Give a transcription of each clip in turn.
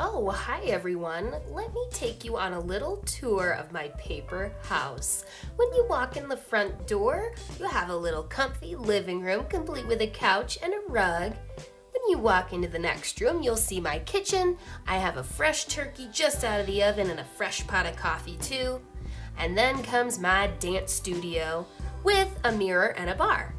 Oh, hi everyone. Let me take you on a little tour of my paper house. When you walk in the front door, you have a little comfy living room complete with a couch and a rug. When you walk into the next room, you'll see my kitchen. I have a fresh turkey just out of the oven and a fresh pot of coffee too. And then comes my dance studio with a mirror and a bar.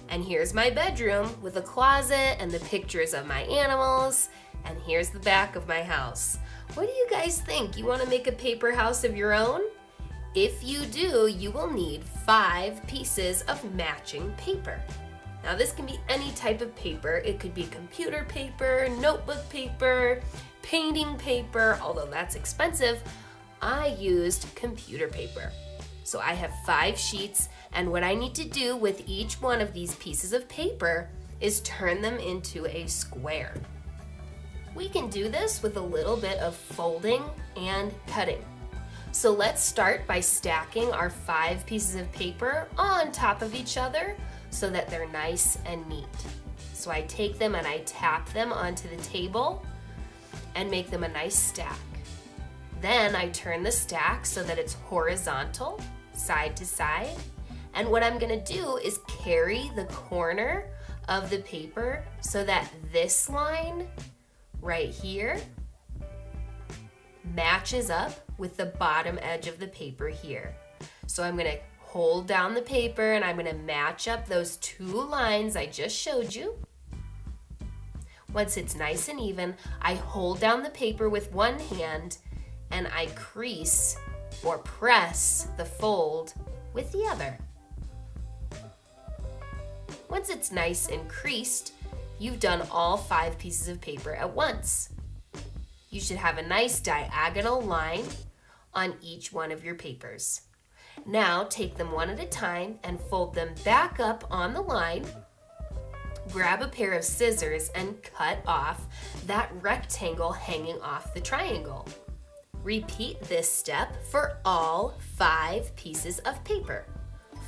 And here's my bedroom with a closet and the pictures of my animals. And here's the back of my house. What do you guys think? You want to make a paper house of your own? If you do, you will need 5 pieces of matching paper. Now this can be any type of paper. It could be computer paper, notebook paper, painting paper, although that's expensive. I used computer paper. So I have 5 sheets, and what I need to do with each one of these pieces of paper is turn them into a square. We can do this with a little bit of folding and cutting. So let's start by stacking our 5 pieces of paper on top of each other so that they're nice and neat. So I take them and I tap them onto the table and make them a nice stack. Then I turn the stack so that it's horizontal, side to side. And what I'm gonna do is carry the corner of the paper so that this line right here matches up with the bottom edge of the paper here. So I'm gonna hold down the paper and I'm gonna match up those 2 lines I just showed you. Once it's nice and even, I hold down the paper with one hand and I crease or press the fold with the other. Once it's nice and creased, you've done all 5 pieces of paper at once. You should have a nice diagonal line on each one of your papers. Now take them one at a time and fold them back up on the line. Grab a pair of scissors and cut off that rectangle hanging off the triangle. Repeat this step for all 5 pieces of paper.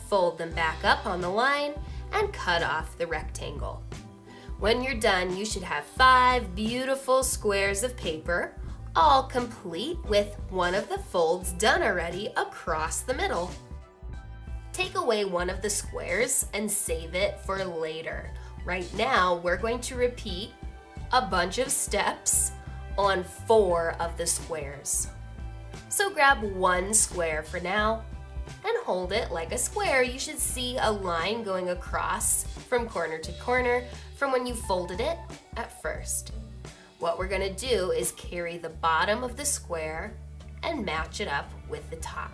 Fold them back up on the line and cut off the rectangle. When you're done, you should have 5 beautiful squares of paper, all complete with one of the folds done already across the middle. Take away one of the squares and save it for later. Right now, we're going to repeat a bunch of steps on 4 of the squares. So grab 1 square for now and hold it like a square. You should see a line going across from corner to corner from when you folded it at first. What we're gonna do is carry the bottom of the square and match it up with the top.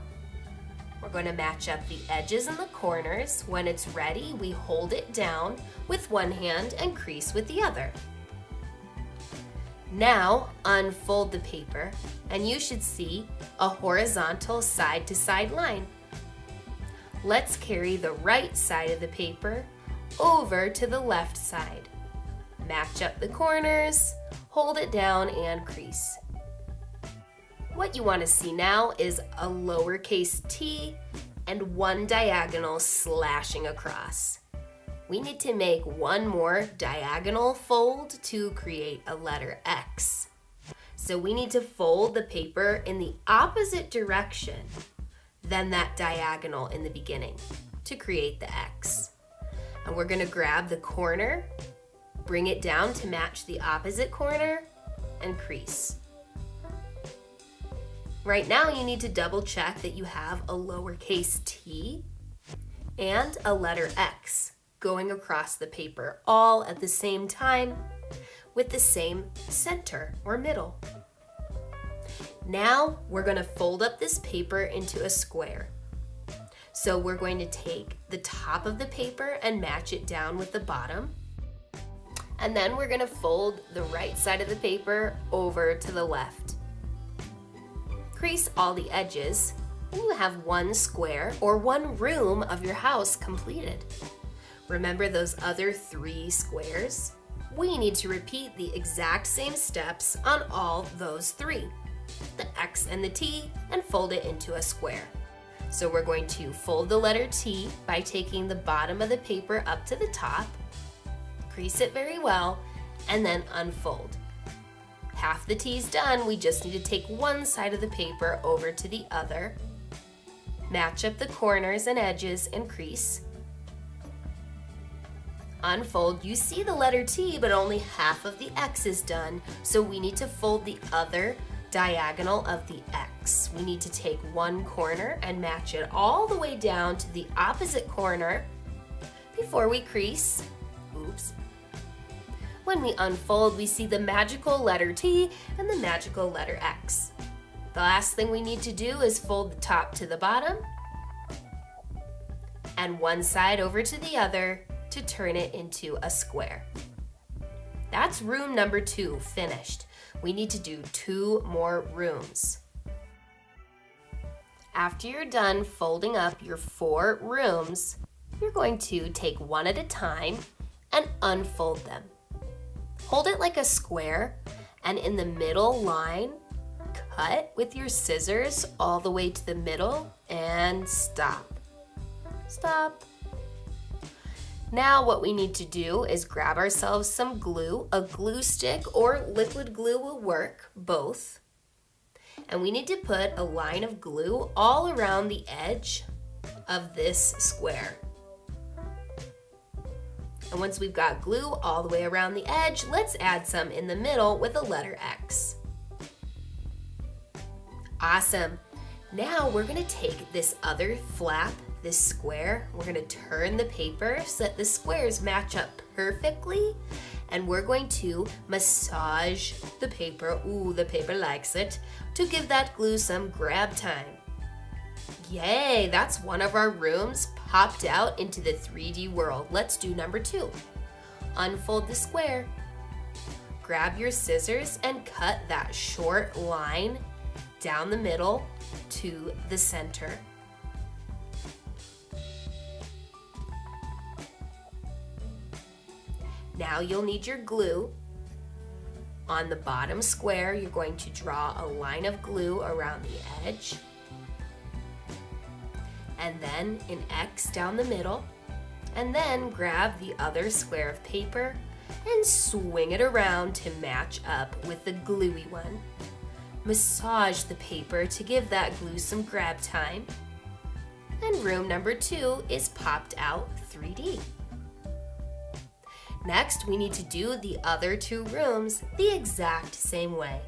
We're going to match up the edges and the corners. When it's ready, we hold it down with one hand and crease with the other. Now unfold the paper and you should see a horizontal side-to-side line. Let's carry the right side of the paper over to the left side. Match up the corners, hold it down and crease. What you want to see now is a lowercase t and 1 diagonal slashing across. We need to make 1 more diagonal fold to create a letter X. So we need to fold the paper in the opposite direction than that diagonal in the beginning to create the X. And we're going to grab the corner, bring it down to match the opposite corner, and crease. Right now you need to double check that you have a lowercase t and a letter X going across the paper all at the same time with the same center or middle. Now we're going to fold up this paper into a square. So we're going to take the top of the paper and match it down with the bottom. And then we're going to fold the right side of the paper over to the left. Crease all the edges, and you have 1 square or 1 room of your house completed. Remember those other 3 squares? We need to repeat the exact same steps on all those 3, the X and the T, and fold it into a square. So we're going to fold the letter T by taking the bottom of the paper up to the top, crease it very well, and then unfold. half the T's done, we just need to take one side of the paper over to the other, match up the corners and edges and crease. Unfold, you see the letter T, but only half of the X is done, so we need to fold the other diagonal of the X. We need to take one corner and match it all the way down to the opposite corner before we crease. Oops. When we unfold, we see the magical letter T and the magical letter X. The last thing we need to do is fold the top to the bottom and one side over to the other to turn it into a square. That's room number 2 finished. We need to do 2 more rooms. After you're done folding up your 4 rooms, you're going to take one at a time and unfold them. Hold it like a square, and in the middle line, cut with your scissors all the way to the middle and stop. Stop. Now what we need to do is grab ourselves some glue. A glue stick or liquid glue will work, both. And we need to put a line of glue all around the edge of this square. And once we've got glue all the way around the edge, let's add some in the middle with a letter X. Awesome. Now we're gonna take this other flap, this square, we're gonna turn the paper so that the squares match up perfectly, and we're going to massage the paper, ooh, the paper likes it, to give that glue some grab time. Yay, that's one of our rooms popped out into the 3D world. Let's do number 2. Unfold the square. Grab your scissors and cut that short line down the middle to the center. Now you'll need your glue. On the bottom square, you're going to draw a line of glue around the edge, and then an X down the middle, and then grab the other square of paper and swing it around to match up with the gluey one. Massage the paper to give that glue some grab time. And room number 2 is popped out 3D. Next, we need to do the other 2 rooms the exact same way.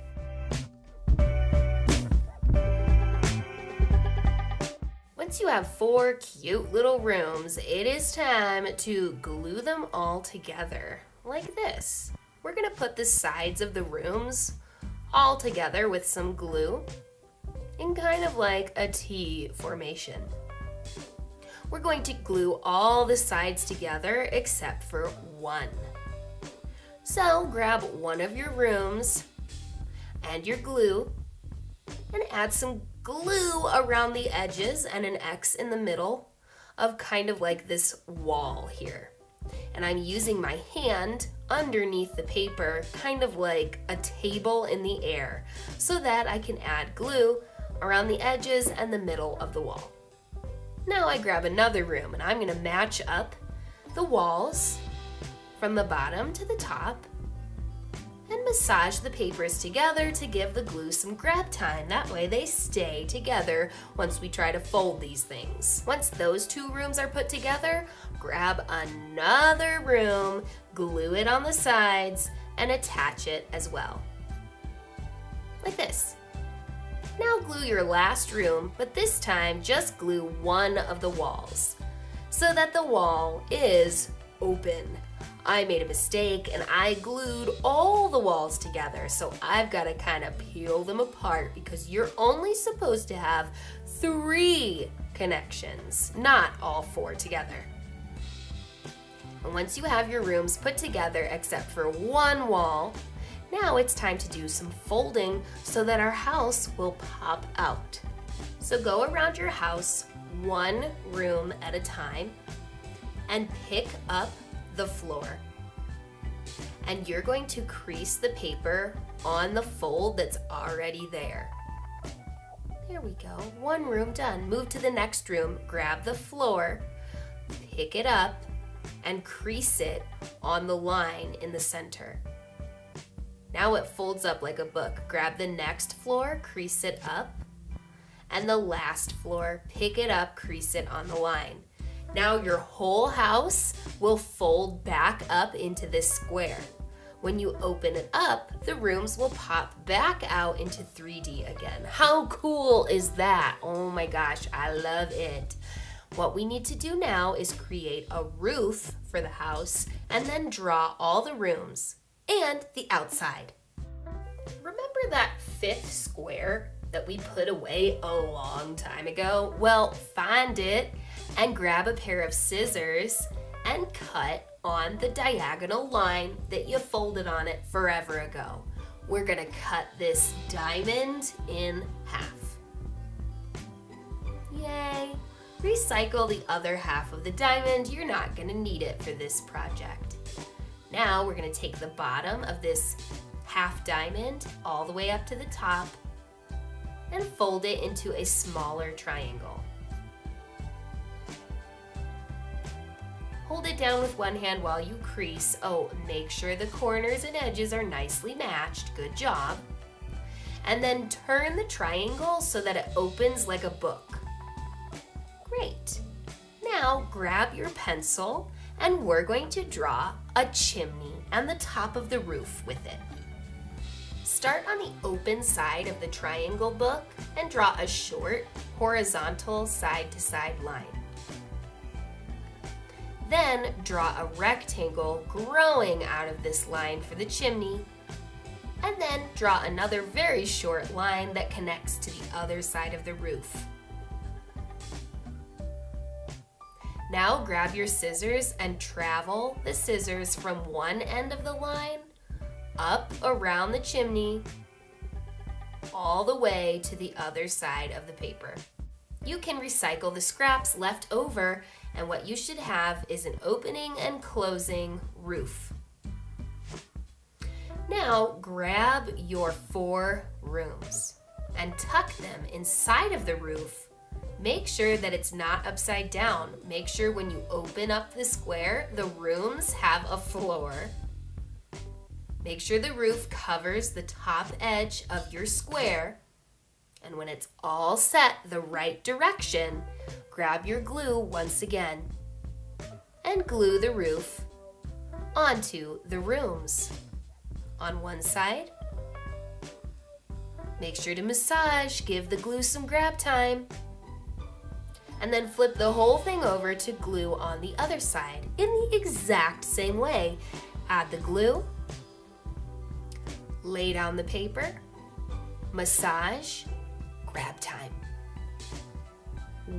Once you have 4 cute little rooms, it is time to glue them all together, like this. We're gonna put the sides of the rooms all together with some glue in kind of like a T formation. We're going to glue all the sides together except for one. So grab one of your rooms and your glue and add some glue around the edges and an X in the middle of kind of like this wall here. And I'm using my hand underneath the paper, kind of like a table in the air, so that I can add glue around the edges and the middle of the wall. Now I grab another room and I'm gonna match up the walls from the bottom to the top and massage the papers together to give the glue some grab time. That way they stay together once we try to fold these things. Once those 2 rooms are put together, grab another room, glue it on the sides, and attach it as well. Like this. Now glue your last room, but this time just glue one of the walls so that the wall is open. I made a mistake and I glued all the walls together, so I've got to kind of peel them apart because you're only supposed to have 3 connections, not all 4 together. And once you have your rooms put together except for one wall, now it's time to do some folding so that our house will pop out. So go around your house 1 room at a time and pick up the floor. And you're going to crease the paper on the fold that's already there. There we go, 1 room done. Move to the next room, grab the floor, pick it up, and crease it on the line in the center. Now it folds up like a book. Grab the next floor, crease it up, and the last floor, pick it up, crease it on the line. Now your whole house will fold back up into this square. When you open it up, the rooms will pop back out into 3D again. How cool is that? Oh my gosh, I love it. What we need to do now is create a roof for the house and then draw all the rooms and the outside. Remember that 5th square that we put away a long time ago? Well, find it and grab a pair of scissors and cut on the diagonal line that you folded on it forever ago. We're gonna cut this diamond in half. Yay! Recycle the other half of the diamond. You're not gonna need it for this project. Now we're gonna take the bottom of this half diamond all the way up to the top and fold it into a smaller triangle. Hold it down with one hand while you crease. Oh, make sure the corners and edges are nicely matched. Good job. And then turn the triangle so that it opens like a book. Great. Now grab your pencil and we're going to draw a chimney and the top of the roof with it. Start on the open side of the triangle book and draw a short, horizontal side-to-side line. Then draw a rectangle growing out of this line for the chimney, and then draw another very short line that connects to the other side of the roof. Now grab your scissors and travel the scissors from one end of the line up around the chimney all the way to the other side of the paper. You can recycle the scraps left over, and what you should have is an opening and closing roof. Now grab your 4 rooms and tuck them inside of the roof. Make sure that it's not upside down. Make sure when you open up the square, the rooms have a floor. Make sure the roof covers the top edge of your square. And when it's all set the right direction, grab your glue once again and glue the roof onto the rooms. On one side, make sure to massage, give the glue some grab time, and then flip the whole thing over to glue on the other side in the exact same way. Add the glue, lay down the paper, massage, grab time.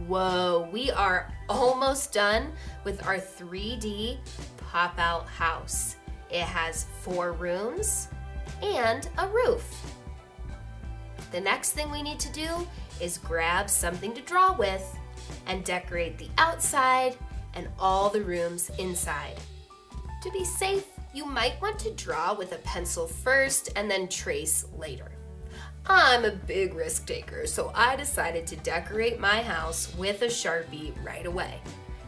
Whoa, we are almost done with our 3D pop-out house. It has 4 rooms and a roof. The next thing we need to do is grab something to draw with and decorate the outside and all the rooms inside. To be safe, you might want to draw with a pencil first and then trace later. I'm a big risk taker, so I decided to decorate my house with a Sharpie right away.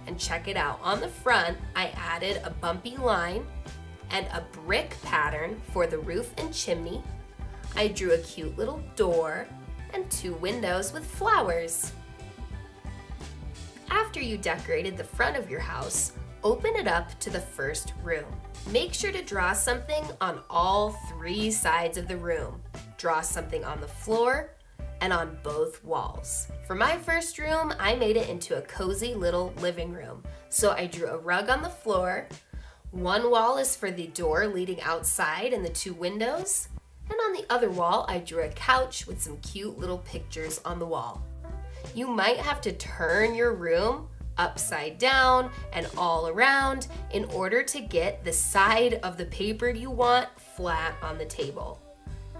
And check it out, on the front, I added a bumpy line and a brick pattern for the roof and chimney. I drew a cute little door and 2 windows with flowers. After you decorated the front of your house, open it up to the first room. Make sure to draw something on all 3 sides of the room. Draw something on the floor and on both walls. For my first room, I made it into a cozy little living room. So I drew a rug on the floor. One wall is for the door leading outside and the 2 windows. And on the other wall, I drew a couch with some cute little pictures on the wall. You might have to turn your room upside down and all around in order to get the side of the paper you want flat on the table.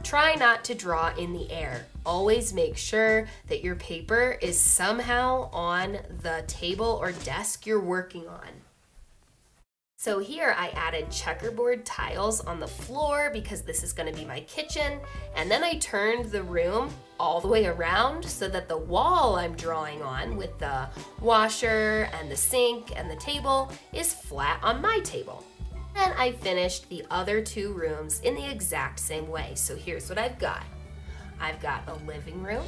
Try not to draw in the air. Always make sure that your paper is somehow on the table or desk you're working on. So here I added checkerboard tiles on the floor because this is going to be my kitchen, and then I turned the room all the way around so that the wall I'm drawing on with the washer and the sink and the table is flat on my table. And I finished the other 2 rooms in the exact same way. So here's what I've got. I've got a living room.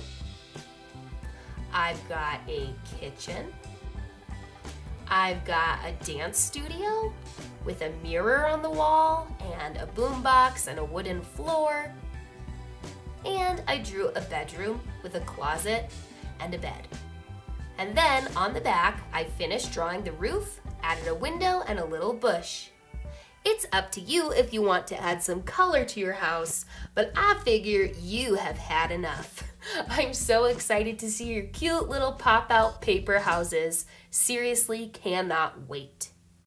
I've got a kitchen. I've got a dance studio with a mirror on the wall and a boombox and a wooden floor. And I drew a bedroom with a closet and a bed. And then on the back, I finished drawing the roof, added a window and a little bush. It's up to you if you want to add some color to your house, but I figure you have had enough. I'm so excited to see your cute little pop-out paper houses. Seriously, cannot wait.